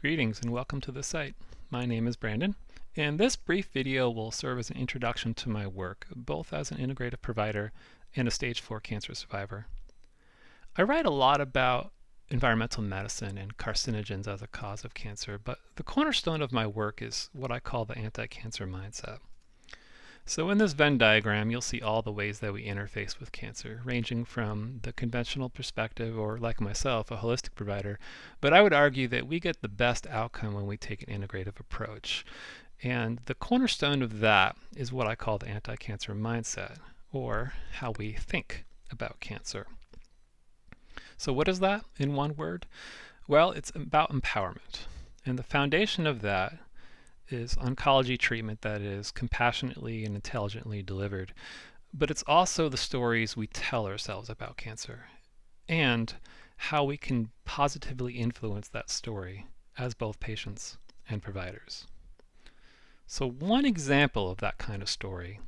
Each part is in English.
Greetings and welcome to the site. My name is Brandon, and this brief video will serve as an introduction to my work, both as an integrative provider and a stage 4 cancer survivor. I write a lot about environmental medicine and carcinogens as a cause of cancer, but the cornerstone of my work is what I call the anti-cancer mindset. So in this Venn diagram, you'll see all the ways that we interface with cancer, ranging from the conventional perspective, or like myself, a holistic provider. But I would argue that we get the best outcome when we take an integrative approach. And the cornerstone of that is what I call the anti-cancer mindset, or how we think about cancer. So what is that in one word? Well, it's about empowerment. And the foundation of that is oncology treatment that is compassionately and intelligently delivered. But it's also the stories we tell ourselves about cancer and how we can positively influence that story as both patients and providers. So one example of that kind of story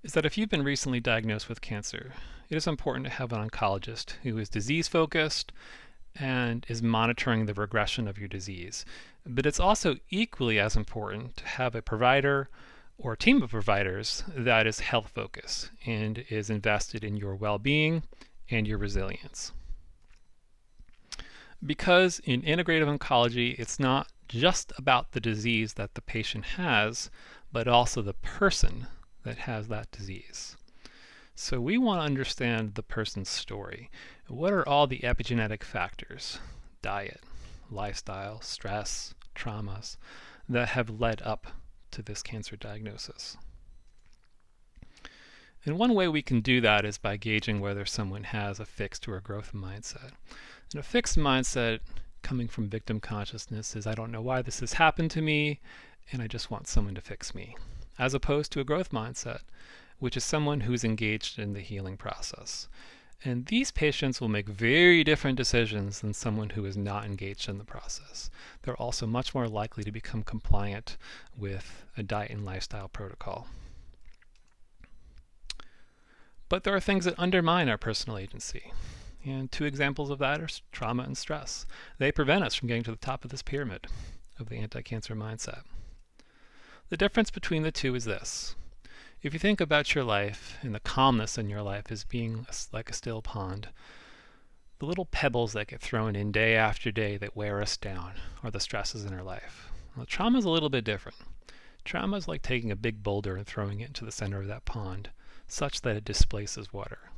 is that if you've been recently diagnosed with cancer, it is important to have an oncologist who is disease-focused and is monitoring the regression of your disease. But it's also equally as important to have a provider or a team of providers that is health-focused and is invested in your well-being and your resilience. Because in integrative oncology, it's not just about the disease that the patient has, but also the person that has that disease. So we want to understand the person's story. What are all the epigenetic factors, diet, lifestyle, stress, traumas, that have led up to this cancer diagnosis? And one way we can do that is by gauging whether someone has a fixed or a growth mindset. And a fixed mindset coming from victim consciousness is, I don't know why this has happened to me, and I just want someone to fix me. As opposed to a growth mindset, which is someone who's engaged in the healing process. And these patients will make very different decisions than someone who is not engaged in the process. They're also much more likely to become compliant with a diet and lifestyle protocol. But there are things that undermine our personal agency. And two examples of that are trauma and stress. They prevent us from getting to the top of this pyramid of the anti-cancer mindset. The difference between the two is this. If you think about your life and the calmness in your life as being like a still pond, the little pebbles that get thrown in day after day that wear us down are the stresses in our life. Well, trauma is a little bit different. Trauma is like taking a big boulder and throwing it into the center of that pond, such that it displaces water.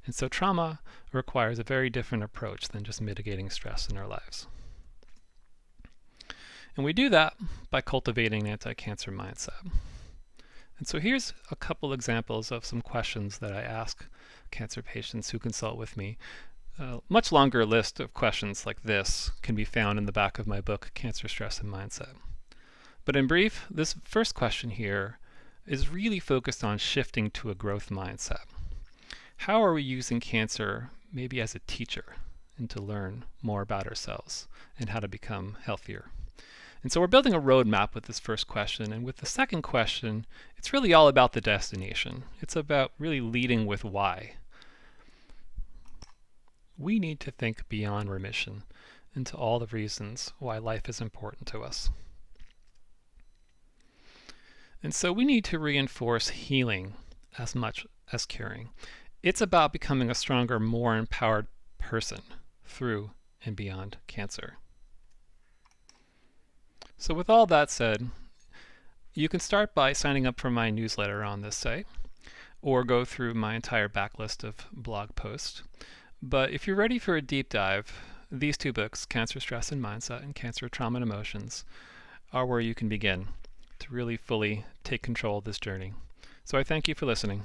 And so trauma requires a very different approach than just mitigating stress in our lives. And we do that by cultivating an anti-cancer mindset. And so here's a couple examples of some questions that I ask cancer patients who consult with me. A much longer list of questions like this can be found in the back of my book, Cancer, Stress, and Mindset. But in brief, this first question here is really focused on shifting to a growth mindset. How are we using cancer maybe as a teacher and to learn more about ourselves and how to become healthier? And so we're building a roadmap with this first question, and with the second question, it's really all about the destination. It's about really leading with why. We need to think beyond remission into all the reasons why life is important to us. And so we need to reinforce healing as much as curing. It's about becoming a stronger, more empowered person through and beyond cancer. So with all that said, you can start by signing up for my newsletter on this site, or go through my entire backlist of blog posts. But if you're ready for a deep dive, these two books, Cancer, Stress, and Mindset, and Cancer, Trauma, and Emotions, are where you can begin to really fully take control of this journey. So I thank you for listening.